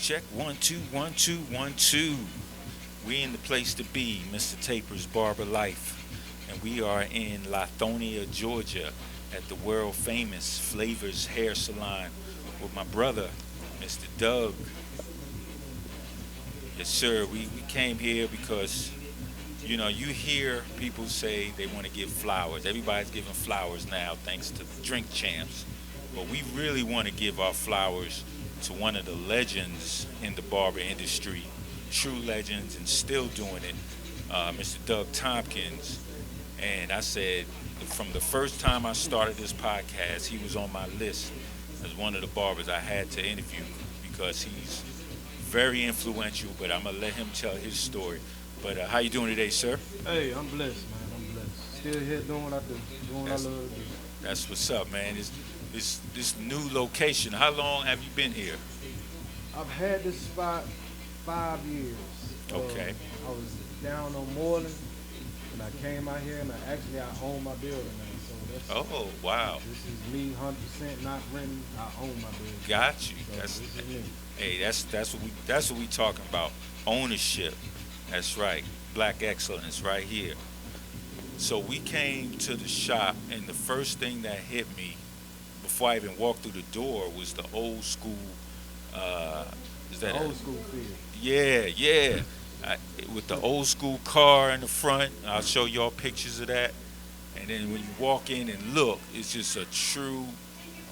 Check 1 2 1 2 1 2. We in the place to be, Mr. Taper's Barber Life, and we are in Lithonia, Georgia, at the world famous Flavaz Hair Salon with my brother, Mr. Doug. Yes, sir. We came here because you hear people say they want to give flowers. Everybody's giving flowers now, thanks to the drink champs. But we really want to give our flowers to one of the legends in the barber industry, true legends, and still doing it, Mr. Doug Tompkins. And I said, from the first time I started this podcast, he was on my list as one of the barbers I had to interview because he's very influential. But I'm gonna let him tell his story. But how you doing today, sir? Hey, I'm blessed, man. I'm blessed. Still here doing what I do, doing what I love to do. That's what's up, man. This new location. How long have you been here? I've had this spot 5 years. Okay. I was down on Moreland, and I came out here, and I own my building now. So that's Oh, wow. this is me 100% not renting. I own my building. Got you. So That's this is me. Hey, that's what we talking about. Ownership. That's right. Black excellence right here. So we came to the shop, and the first thing that hit me before I even walked through the door was the old school. Is that Old school feel. Yeah, yeah. With the old school car in the front. I'll show y'all pictures of that. And then when you walk in and look, it's just a true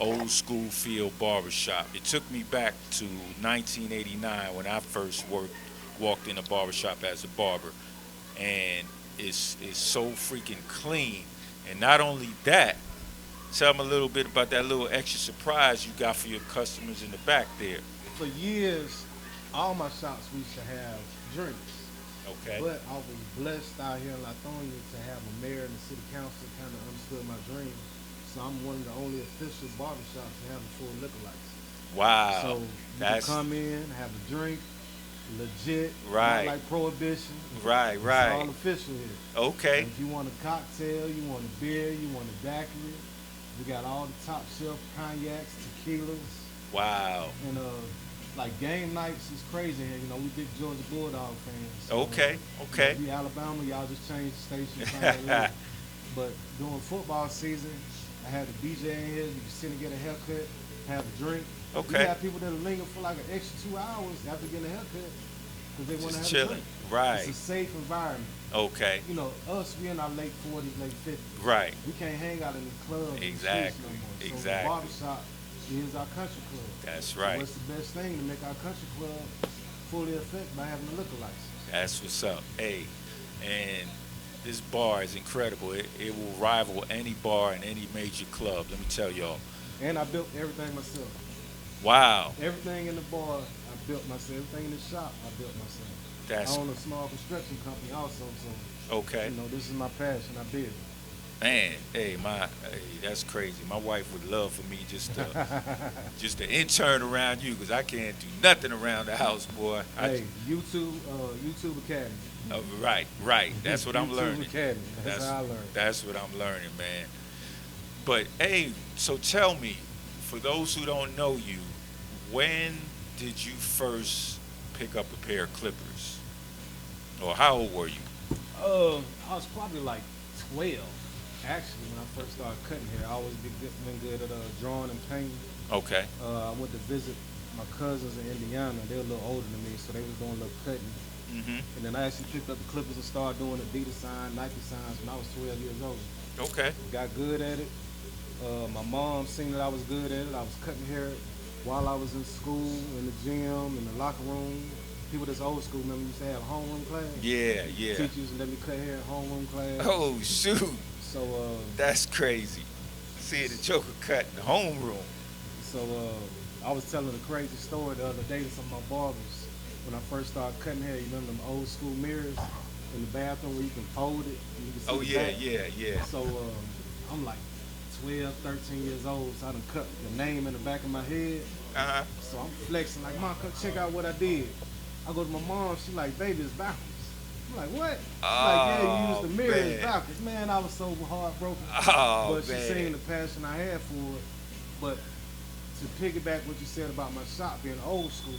old school feel barbershop. It took me back to 1989 when I first walked in a barbershop as a barber. And it's so freaking clean. And not only that, tell them a little bit about that little extra surprise you got for your customers in the back there. For years, all my shops we used to have drinks. Okay. But I was blessed out here in Lithonia to have a mayor and the city council kind of understood my dream. So I'm one of the only official barbershops to have a full liquor license. Wow. So you can come in, have a drink, legit, Right. not like prohibition. Right, It's right. all official here. Okay. And if you want a cocktail, you want a beer, you want a daiquiri, we got all the top shelf cognacs, tequilas, Wow. and like game nights is crazy here. We big Georgia Bulldog fans. So, Okay. Okay. we Alabama, y'all just changed the station. Trying to but during football season, I had a DJ in here. You can sit and get a haircut, have a drink. Okay. We have people that linger for like an extra 2 hours after getting a haircut because they want to Just have a chilling. drink. Right. It's a safe environment. Okay. Us, we in our late 40s, late 50s. Right. We can't hang out in the clubs and Exactly. streets no more. So Exactly. the barbershop is our country club. That's So right. what's the best thing to make our country club fully effect by having a liquor license? That's what's up. Hey, and this bar is incredible. It will rival any bar in any major club. Let me tell y'all. And I built everything myself. Wow. Everything in the bar, I built myself. Everything in the shop, I built myself. That's I own a small construction company also, so okay. this is my passion. I build. Man, hey, that's crazy. My wife would love for me just to intern around you because I can't do nothing around the house, boy. Hey, YouTube Academy. Right. That's what I'm YouTube learning. Academy. That's how I learned. That's what I'm learning, man. But hey, so tell me, for those who don't know you, when did you first pick up a pair of clippers? Or how old were you? I was probably like 12. Actually, when I first started cutting hair, I always been good at drawing and painting. Okay. I went to visit my cousins in Indiana. They were a little older than me, so they was doing a little cutting. Mm-hmm. And then I actually picked up the clippers and started doing Adidas signs, Nike signs when I was 12 years old. Okay. Got good at it. My mom seen that I was good at it. I was cutting hair while I was in school, in the gym, in the locker room. People that's old school, remember, used to have homeroom class. Yeah. Teachers let me cut hair in homeroom class. Oh, shoot. So That's crazy. See the Joker cut in the homeroom. So I was telling a crazy story the other day to some of my barbers. When I first started cutting hair, you remember them old school mirrors in the bathroom where you can fold it and you can see Oh, the yeah, back? yeah. So I'm like 12, 13 years old, so I done cut the name in the back of my head. Uh-huh. So I'm flexing like, Mom, come check out what I did. I go to my mom, she like, baby, it's backwards. I'm like, what? She's like, yeah, you used the mirror man. as backwards. Man, I was so heartbroken. Oh, But she man. seen the passion I had for it. But to piggyback what you said about my shop being old school,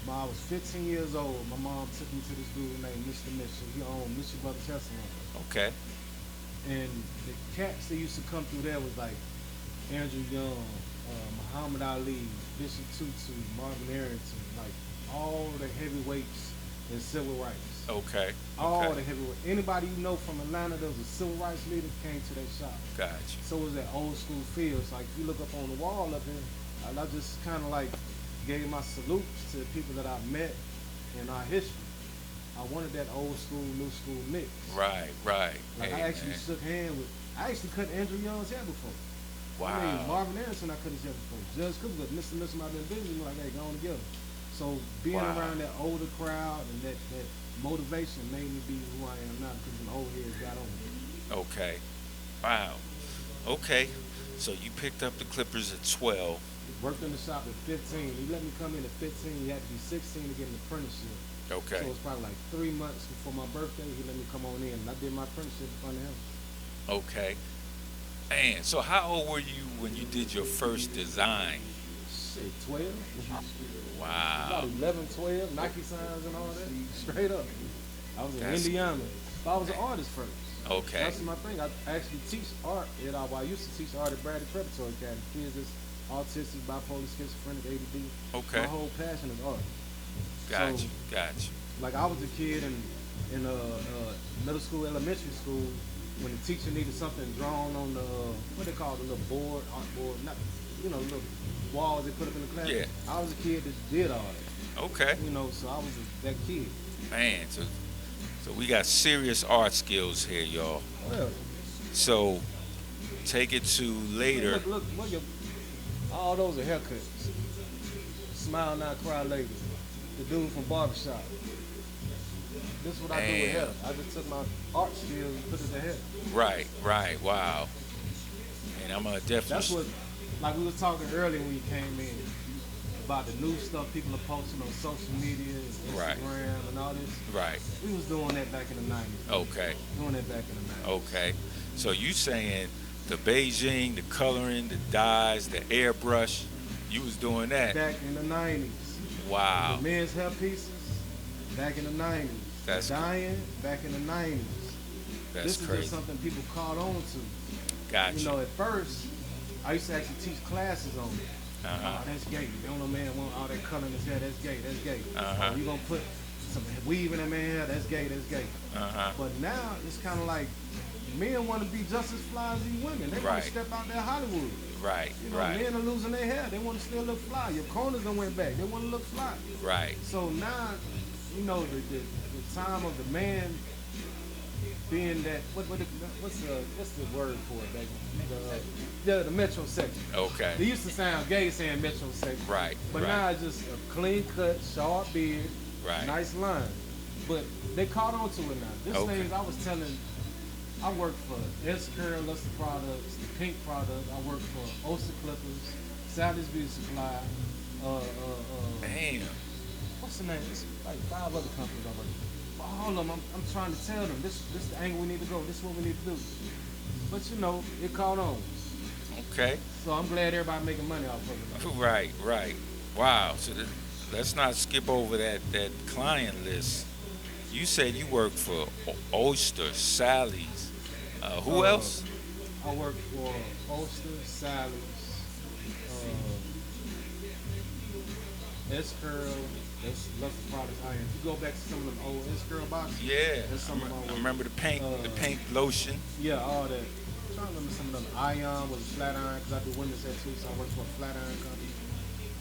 When I was 15 years old, my mom took me to this dude named Mr. Mitchell. He owned Mitchell Brothers Hair Salon. Okay. And the cats that used to come through there was like Andrew Young, Muhammad Ali, Bishop Tutu, Marvin Arrington, like all the heavyweights in civil rights. Okay. All Okay. the heavyweights. Anybody you know from Atlanta that was a civil rights leader came to that shop. Gotcha. So it was that old school feel. It's like you look up on the wall up here, and I just kind of like gave my salutes to the people that I met in our history. I wanted that old school, new school mix. Right. Right. Like Hey, I actually man. shook hands with. I actually cut Andrew Young's hair before. Wow. I mean, Marvin Arrington, I cut his hair before. Judge Cooper, but Mr. Mitchell, I've been busy. Like, hey, go on together. So being Wow. around that older crowd and that motivation made me be who I am now because the old heads got on me. Okay. Wow. Okay. So you picked up the clippers at 12. Worked in the shop at 15. He let me come in at 15. You had to be 16 to get an apprenticeship. Okay. So it was probably like 3 months before my birthday. He let me come on in, and I did my apprenticeship in front of him. Okay. Man, so how old were you when you did your first design? Shit, 12? Wow. About 11, 12, Nike signs and all that. Straight up. I was in That's- Indiana. But I was an artist first. Okay. That's my thing. I actually teach art. I used to teach art at Bradley Preparatory Academy. Kids that's autistic, bipolar, schizophrenic, ADD. Okay. My whole passion is art. Gotcha. So, Gotcha. like I was a kid in middle school, elementary school, when the teacher needed something drawn on the what they call the little board, art board, not little walls they put up in the class. Yeah. I was a kid that did all that. Okay. So I was that kid. Man, so we got serious art skills here, y'all. Well, So take it to later. look, all those are haircuts. Smile now, cry later. The dude from Barbershop. This is what I do with hair. I just took my art skills and put it to hair. Right, right, wow. And I'm gonna definitely. That's what, like we was talking earlier when you came in, about the new stuff people are posting on social media, Instagram, Right. and all this. Right. We was doing that back in the 90s. Okay. Doing that back in the 90s. Okay. So you saying the Beijing, the coloring, the dyes, the airbrush, you was doing that? Back in the 90s. Wow. The men's hair pieces, back in the 90s. That's the dyeing, back in the 90s. That's This is crazy. just something people caught on to. Gotcha. At first, I used to actually teach classes on it. Uh-huh. Oh, that's gay. You don't know, man, want all that color in his hair. That's gay. That's gay. Uh-huh. Oh, you gonna put some weave in that man's hair. That's gay. That's gay. Uh-huh. But now it's kind of like men want to be just as fly as these women. They want Right. to step out there Hollywood. Right, Men right, are losing their hair. They want to still look fly. Your corners done went back. They want to look fly. right. So now, the time of the man being that what's the word for it, baby? The metrosexual. Okay. They used to sound gay saying metrosexual. Right, But right. now it's just a clean cut, sharp beard, Right. nice line. But they caught on to it now. This Okay. thing I was telling, I work for S Curl Luster Products, the Pink Product. I work for Oster Clippers, Sally's Beauty Supply. Damn. What's the name? It's like 5 other companies I work for. All of them, I'm trying to tell them this is the angle we need to go. This is what we need to do. But it caught on. Okay. So I'm glad everybody making money off of it. Right, right. Wow. So let's not skip over that client list. You said you work for Oyster, Sally's. Who else? I work for Oster, Sally's, S Curl, that's Luster Products. If you go back to some of them old S Curl boxes, Yeah. that's some of my I work. remember the pink lotion. Yeah, all that. I'm trying to remember some of them. Ion was a flat iron because I do women's hair too, so I work for a flat iron company.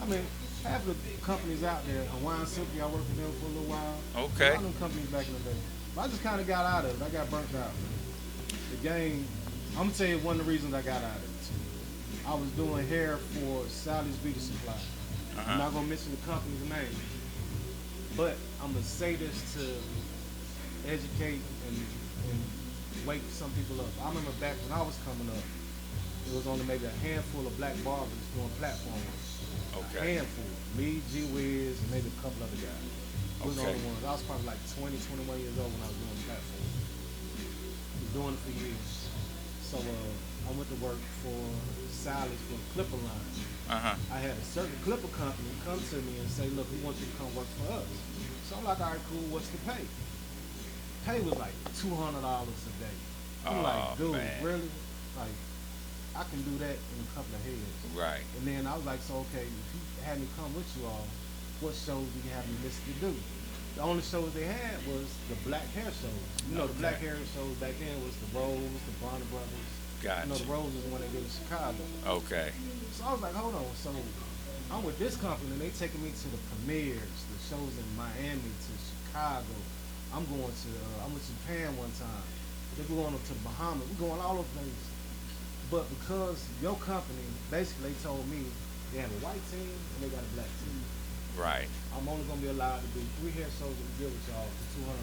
I mean, half of the companies out there, Hawaiian Silky, I worked for them for a little while. Okay. A lot of them companies back in the day. But I just kind of got out of it. I got burnt out. The game, I'm going to tell you one of the reasons I got out of it. I was doing hair for Sally's Beauty Supply. I'm not going to mention the company's name. But I'm going to say this to educate and wake some people up. I remember back when I was coming up, it was only maybe a handful of black barbers doing platform work. A Okay. handful. Me, G Wiz, and maybe a couple other guys. Those were the Okay. only ones. I was probably like 20, 21 years old when I was doing the platform. I was doing it for years. So I went to work for salads for the clipper line. Uh-huh. I had a certain clipper company come to me and say, look, we want you to come work for us. So I'm like, all right, cool, what's the pay? Pay was like $200 a day. I'm like, dude, man. really? Like, I can do that in a couple of heads. Right. And then I was like, so okay, if you had me come with you all, what shows do you have me listed to do? The only shows they had was the black hair shows. You know, the black hair shows back then was the Rose, the Barber Brothers. Gotcha. You know, the Rose is the one they did in Chicago. Okay. So I was like, hold on. So I'm with this company, and they taking me to the premieres, the shows in Miami, to Chicago. I'm going to, I went to Japan one time. They're going up to the Bahamas. We're going all over the place. But because your company, basically, they told me they had a white team and they got a black team. Right. I'm only gonna be allowed to do 3 hair shows a year with y'all for $200.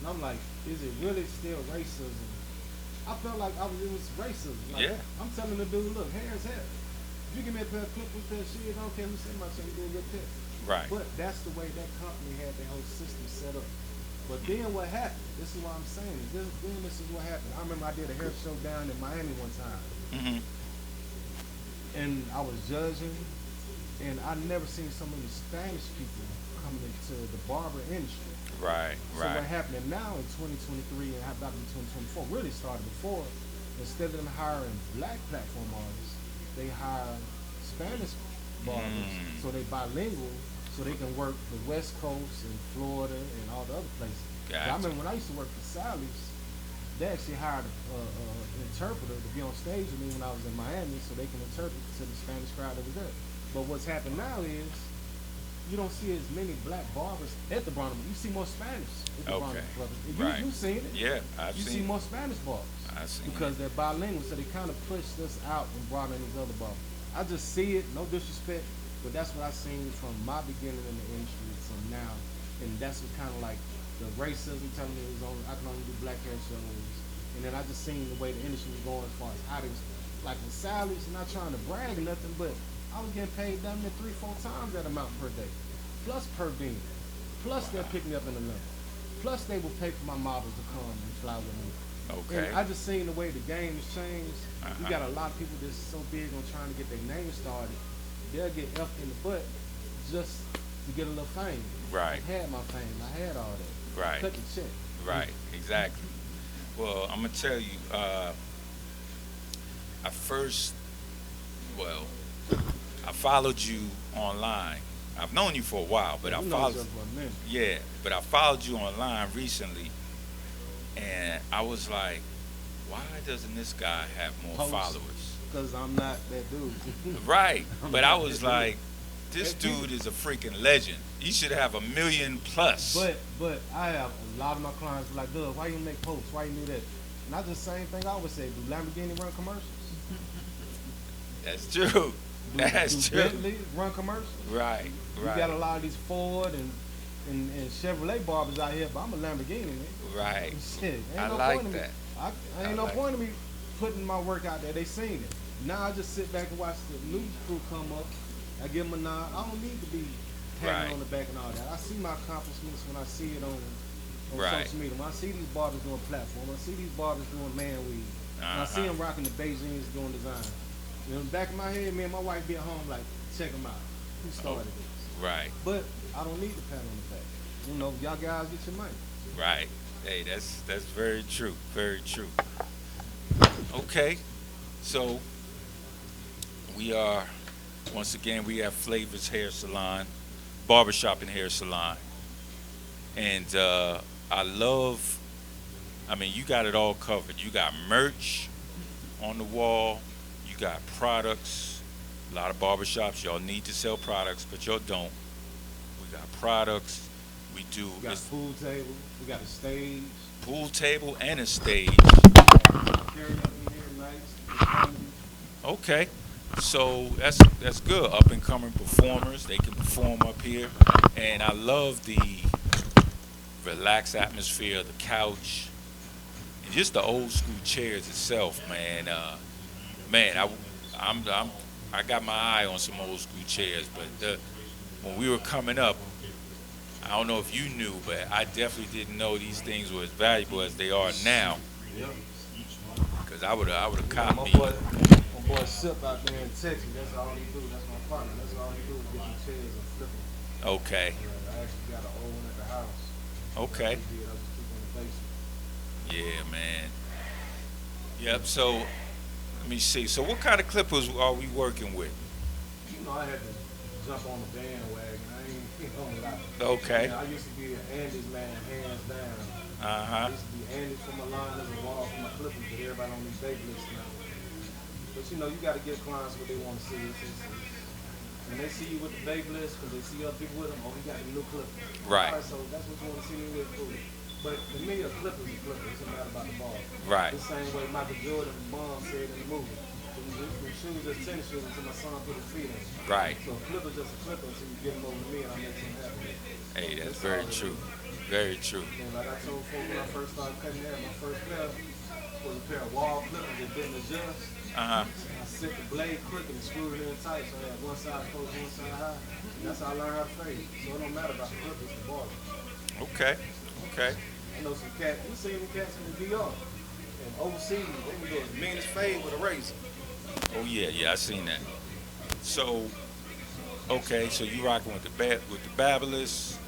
And I'm like, is it really still racism? I felt like it was racism. Like, Yeah. I'm telling the dude, look, hair is hair. If you give me a pair of clippers, that shit, I don't care. Let me say my shit, you do a good tip. Right. But that's the way that company had their whole system set up. But then what happened? This is what I'm saying. This is what happened. I remember I did a hair show down in Miami one time. Mm-hmm. And I was judging, and I never seen so many Spanish people coming into the barber industry. Right. So what happened now in 2023 and back in 2024 really started before. Instead of them hiring black platform artists, they hire Spanish barbers, so they bilingual, so they can work the West Coast and Florida and all the other places. Gotcha. I remember when I used to work for Sally's, they actually hired an interpreter to be on stage with me when I was in Miami, so they can interpret to the Spanish crowd that was there. But what's happened now is you don't see as many black barbers at the Barber. You see more Spanish at the Barber Brothers. Right. You've seen it. Yeah, I've You seen see more Spanish barbers I've seen because they're bilingual, so they kind of pushed us out and brought in these other barbers. I just see it, no disrespect, but that's what I've seen from my beginning in the industry to now, and that's what kind of like the racism telling me it was only, I can only do black hair shows, and then I just seen the way the industry was going as far as how they was, like with salaries, not trying to brag or nothing, but I was getting paid damn near 3-4 times that amount per day, plus per diem, plus they'll pick me up in the limo, plus they will pay for my models to come and fly with me. Okay. And I just seen the way the game has changed. You got a lot of people that's so big on trying to get their name started, they'll get F in the butt just to get a little fame. Right. I had my fame. I had all that. Right. Cut the check. Right. Exactly. Well, I'm gonna tell you. I first, well, I followed you online. I've known you for a while, but I followed. For a minute. Yeah, but I followed you online recently, and I was like, why doesn't this guy have more followers? Because I'm not that dude. Right. But I not was that like, this dude is a freaking legend. He should have 1 million plus. But I have a lot of my clients be like, Doug, why you make posts? Why you do that? And I just same thing I always say, do Lamborghini run commercials? That's true. That's true. Bentley run commercials? Right. You got a lot of these Ford and Chevrolet barbers out here, but I'm a Lamborghini, man. Right. Shit, ain't I no like point in that. I ain't no point in me putting my work out there. They seen it. Now I just sit back and watch the news crew come up. I give them a nod. I don't need to be patting on the back and all that. I see my accomplishments when I see it on social media. When I see these barbers doing platform, I see these barbers doing man weave. When I see them rocking the Beijing's doing design. You know, in the back of my head, me and my wife be at home like, check them out. Who started this? Right. But I don't need to pat on the back. You know, y'all guys get your money. Right. Hey, that's very true. Very true. Okay. So we are once again we have Flavaz Hair Salon, barbershop and hair salon. And I mean, you got it all covered. You got merch on the wall, you got products. A lot of barbershops, y'all need to sell products, but y'all don't. We got products. We do. We got a pool table. We got a stage. Pool table and a stage. Carry up in here, nice. Okay, so that's good. Up and coming performers, they can perform up here, and I love the relaxed atmosphere, the couch, and just the old school chairs itself, man. I got my eye on some old school chairs, but when we were coming up, I don't know if you knew, but I definitely didn't know these things were as valuable as they are now. Yeah. Cause I would have copped me. My boy Sip out there in Texas. That's all he do. That's my partner. That's all he do is get them chairs and flip them. Okay. I actually got an old one at the house. Okay. I just keep in the basement. Yeah, man. Yep. So let me see. So what kind of clippers are we working with? I had to jump on the bandwagon. I ain't gonna lie. Okay. I used to be an Andes man, hands down. Uh-huh. I used to be Andes for my liners and Wall for my clippers, but everybody on these big lists now. But you got to give clients what they want to see. When they see you with the big list, because they see other people with them, oh, we got a new clipper. Right. All right, so that's what you want to see me with, cool. But to me, a clipper is a clipper. It's not about the ball. Right. The same way Michael Jordan and Mom said in the movie. The shoes just tennis shoes until my son put his feet in. Right. So a clipper's just a clipper until you get him over to me and I make him happy. Hey, that's very true. Very true. And like I told folks when I first started cutting hair, my first pair was a pair of wall clippers that didn't adjust. Uh-huh. I set the blade crooked and screwed it in tight, so I had one side closed, one side high. That's how I learned how to fade. So it don't matter about the clippers, the ball. Okay. Okay. I know some cats, you seen the cats in the DR. And overseas, they can do the meanest fade with a razor. Oh yeah, yeah, I seen that. So, okay, so you rocking with the Babyless.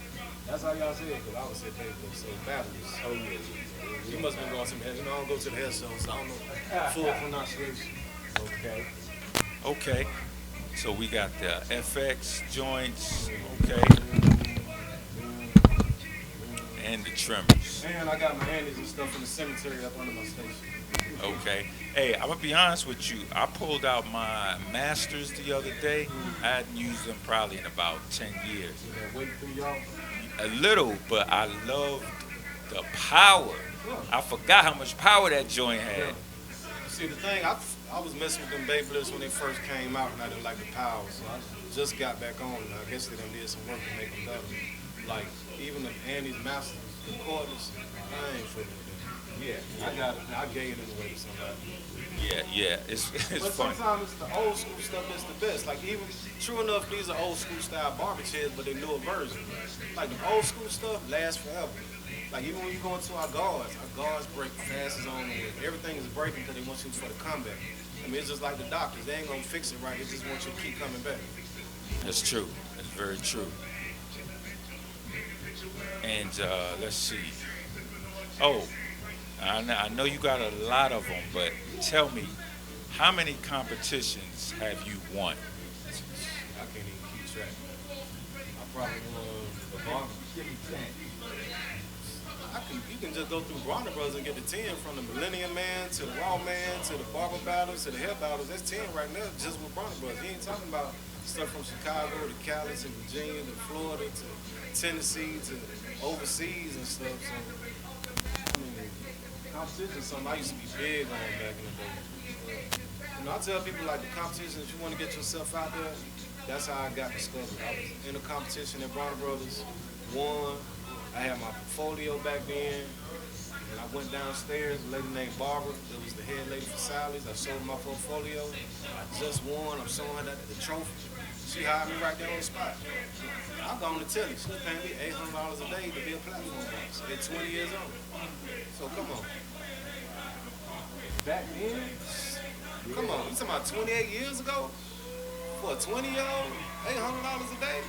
That's how y'all say it, because I would say paper, so fabulous. Oh yeah. You must have been going to some hair. I don't go to the hair shows, so I don't know full pronunciation. Okay. Okay. So we got the FX joints, okay, and the trimmers. And I got my Andes and stuff in the cemetery up under my station. Okay. Hey, I'm gonna be honest with you. I pulled out my Masters the other day. I hadn't used them probably in about 10 years. Wait through y'all. A little, but I loved the power. I forgot how much power that joint had. See, the thing, I was messing with them Babyliss when they first came out, and I didn't like the power, so I just got back on, and I guess they done did some work to make them better. Like, even the Andes Masters, the cordless, I ain't fucking with them. Yeah, I got it. I gave it away to somebody. Yeah, yeah, it's but funny. sometimes it's the old school stuff that's the best. Like even true enough, these are old school style barber chairs, but they newer version. Like the old school stuff lasts forever. Like even when you go into our guards break fast as on with. Everything is breaking because they want you for the comeback. I mean, it's just like the doctors. They ain't gonna fix it right. They just want you to keep coming back. That's true. That's very true. And let's see. Oh, I know you got a lot of them, but tell me, how many competitions have you won? I can't even keep track. I probably won the Barber. You can just go through Barber Brothers and get the 10 from the Millennium Man to the Raw Man to the Barber Battles to the Hair Battles. That's 10 right now just with Barber Brothers. He ain't talking about stuff from Chicago to Cali to Virginia to Florida to Tennessee to overseas and stuff. So, I mean, competition is something I used to be big on back in the day. I tell people like the competition, if you want to get yourself out there, that's how I got discovered. I was in a competition at Barber Brothers, won. I had my portfolio back then, and I went downstairs. A lady named Barber, that was the head lady for Sally's. I showed her my portfolio. I just won. I'm showing her the trophy. She hired me right there on the spot. I'm going to tell you, she was paying me $800 a day to be a platform boss at 20 years old. So come on. Back then, come on, you talking about 28 years ago? For a 20-year-old, $800 a day?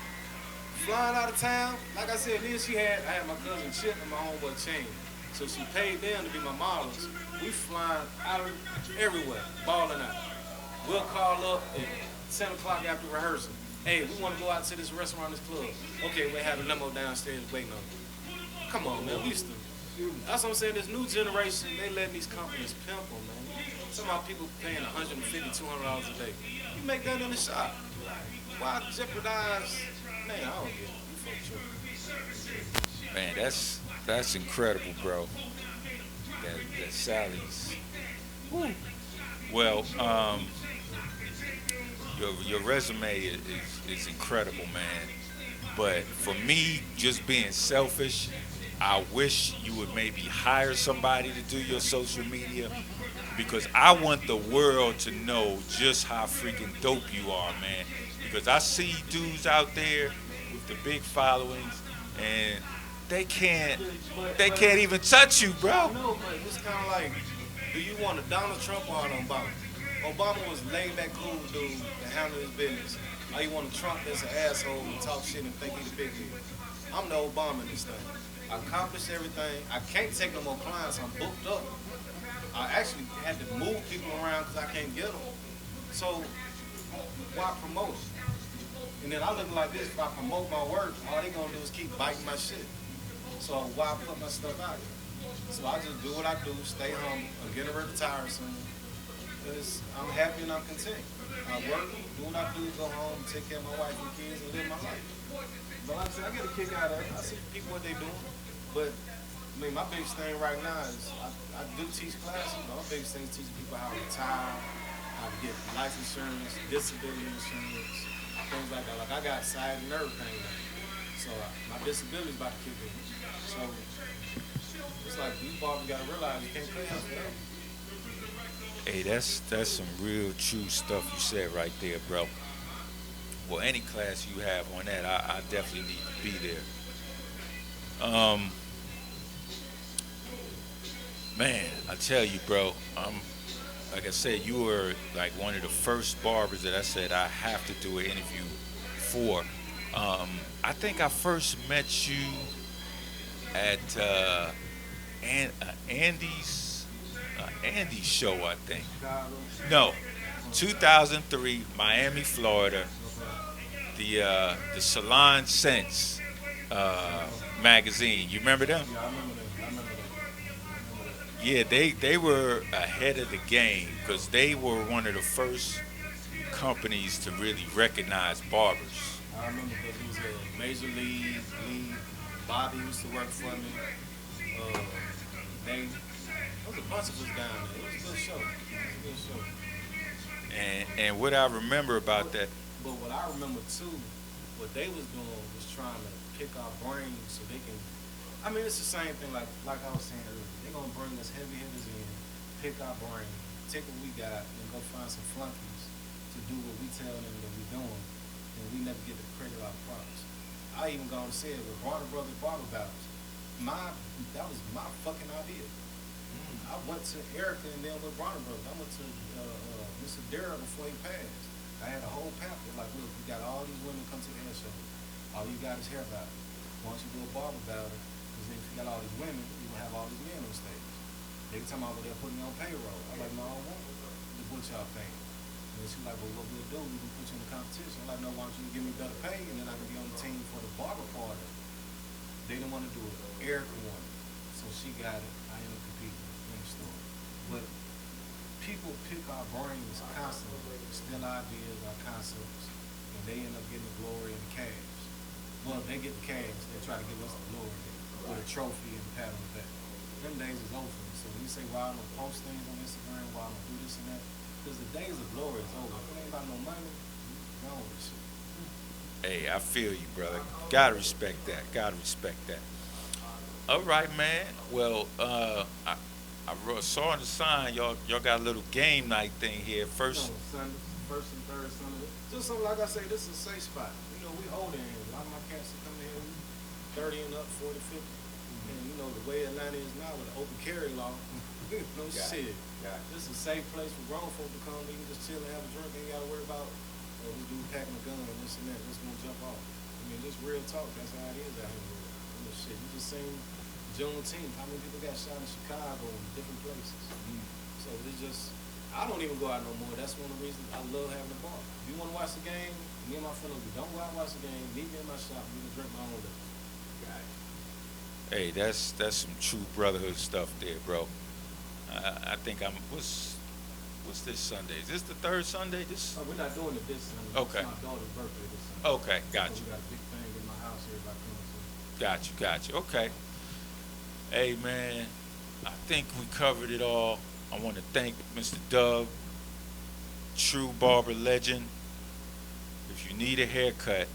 Flying out of town. Like I said, then I had my cousin Chip and my homeboy Chain. So she paid them to be my models. We flying out everywhere, balling out. We'll call up at 10 o'clock after rehearsal. Hey, we want to go out to this restaurant, this club. Okay, we have a limo downstairs waiting on you. Come on, man, we used to. That's what I'm saying, this new generation, they letting these companies pimp them, man. Some of our people paying $150, $200 a day. You make that in the shop. Why jeopardize? Man, I don't get it. You fuck sure. Man, that's incredible, bro. That Sally's. Woo. Well, your resume is incredible, man. But for me, just being selfish, I wish you would maybe hire somebody to do your social media, because I want the world to know just how freaking dope you are, man. Because I see dudes out there with the big followings, and they can't even touch you, bro. No, but it's kind of like, do you want a Donald Trump or an Obama? Obama was laid back, cool dude that handled his business. Now you want to Trump that's an asshole and talk shit and think he the big head. I'm the Obama in this thing. I accomplished everything. I can't take no more clients. I'm booked up. I actually had to move people around because I can't get them. So why promote? And then I look like this, if I promote my work, all they gonna do is keep biting my shit. So why put my stuff out here? So I just do what I do, stay home, I'm getting ready to retire soon. Because I'm happy and I'm content. I work, do what I do, go home, take care of my wife and kids, and live my life. But like I said, I get a kick out of it. I see people what they doing. But I mean, my biggest thing right now is I do teach classes, but my biggest thing is teaching people how to retire, how to get life insurance, disability insurance, things like that. Like I got side nerve pain now. So my disability is about to kick in. So it's like these barbers gotta realize you can't cut yourself forever. Hey, that's some real true stuff you said right there, bro. Well, any class you have on that, I definitely need to be there. Man, I tell you, bro, like I said, you were like one of the first barbers that I said I have to do an interview for. I think I first met you at Andy's Andy's show, I think. No, 2003, Miami, Florida. The Salon Sense magazine. You remember them? Yeah, I remember that. I remember that. Yeah, they were ahead of the game because they were one of the first companies to really recognize barbers. I remember because he was a major league. Bobby used to work for me. There was a bunch of us down there. It was a good show. It was a good show. And what I remember about that, But what I remember too, what they was doing was trying to pick our brains so they can. I mean, it's the same thing. Like I was saying earlier, they're gonna bring us heavy hitters in, pick our brain, take what we got, and go find some flunkies to do what we tell them that we doing, and we never get the credit our props. I even gonna say it with Warner Brothers Barber Battles. That was my fucking idea. I went to Erica and then with Warner Brothers. I went to Mr. Darrell before he passed. I had a whole pamphlet like, look, we got all these women come to the hair show. All you got is hair battle. Why don't you do a barber battle? Because then if you got all these women, you gonna have all these men on stage. They talking about they're putting me on payroll. I'm like, no, I don't want to what y'all paying. And she's like, well, what we'll do, we can put you in the competition. I'm like, no, why don't you give me better pay and then I can be on the team for the barber part of it. They didn't want to do it. Erica won it. So she got it. I ended up competing in the story. But people pick our brains constantly, steal ideas, our concepts, and they end up getting the glory and the cash. Well, they get the cash, they try to give us the glory with a trophy and a pat on the back. Them days is over. So when you say, why I don't post things on Instagram, why I don't do this and that, because the days of glory is over. If it ain't about no money, no shit. hey, I feel you, brother. Gotta respect that. Gotta respect that. All right, man. Well, saw on the sign y'all got a little game night thing here. First, Sunday, first and third Sunday. Just something like I say, this is a safe spot. You know, we hold in here. A lot of my cats are coming here 30 and up, 40, 50. And you know, the way Atlanta is now with the open carry law, no shit. This is a safe place for grown folk to come. They can just chill and have a drink. Ain't got to worry about, oh, this dude packing a gun and this and that. This gonna jump off. I mean, just real talk. That's how it is out here. And this shit. You just seen Juneteenth. How many people got shot in Chicago and different places? So it's just, I don't even go out no more. That's one of the reasons I love having a bar. If you want to watch the game, me and my fellows, we don't go out and watch the game. Meet me in my shop. We can drink my own liquor. hey, that's some true brotherhood stuff there, bro. I think what's this Sunday? Is this the third Sunday? This. Oh, we're not doing it this Sunday. Okay. It's my daughter's birthday this Sunday. Okay, got So you. we got a big thing in my house. Everybody coming to. Got you. Okay. Hey, man, I think we covered it all. I want to thank Mr. Dub, true barber legend. If you need a haircut,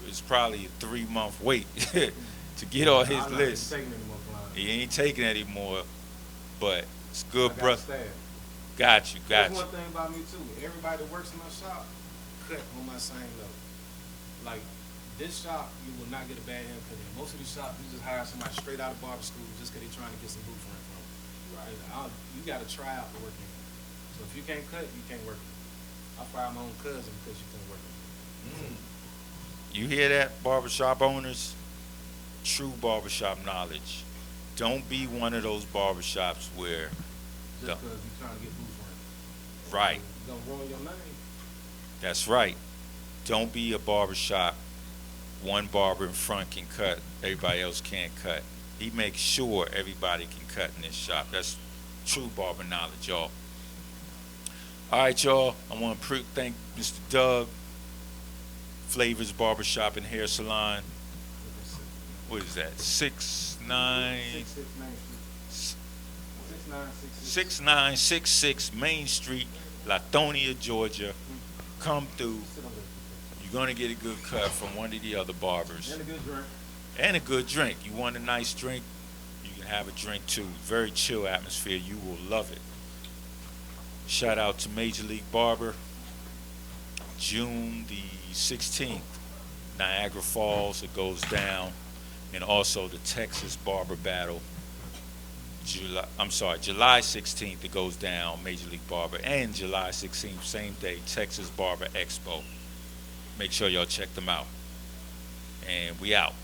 it's probably a 3-month wait to get on his I'm not list. taking any more clients. He ain't taking anymore, but it's good, I got brother. staff. Got you. That's one thing about me too. Everybody that works in my shop cut on my same level. Like this shop, you will not get a bad haircut in. Most of these shops, you just hire somebody straight out of barber school just because they're trying to get some booth rent from. Right. You got to try out to work in. So if you can't cut, you can't work it. I fired my own cousin because you couldn't work it. You hear that, barbershop owners? True barbershop knowledge. Don't be one of those barbershops where, Just the, because you're trying to get booth rent. right, You're gonna ruin your name. that's right. Don't be a barbershop. One barber in front can cut, everybody else can't cut. He makes sure everybody can cut in this shop. That's true barber knowledge, y'all. All right, y'all. I want to thank Mr. Doug, Flavaz Barbershop and Hair Salon. What is that? 66 Main Street. 6966. 6966 Main Street, Latonia, Georgia. Come through. Sit on there. You're going to get a good cut from one of the other barbers. And a good drink. And a good drink. You want a nice drink? You can have a drink too. Very chill atmosphere. You will love it. Shout out to Major League Barber. June the 16th, Niagara Falls, it goes down. And also the Texas Barber Battle. July 16th, it goes down, Major League Barber. And July 16th, same day, Texas Barber Expo. Make sure y'all check them out. And we out.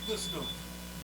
Good stuff.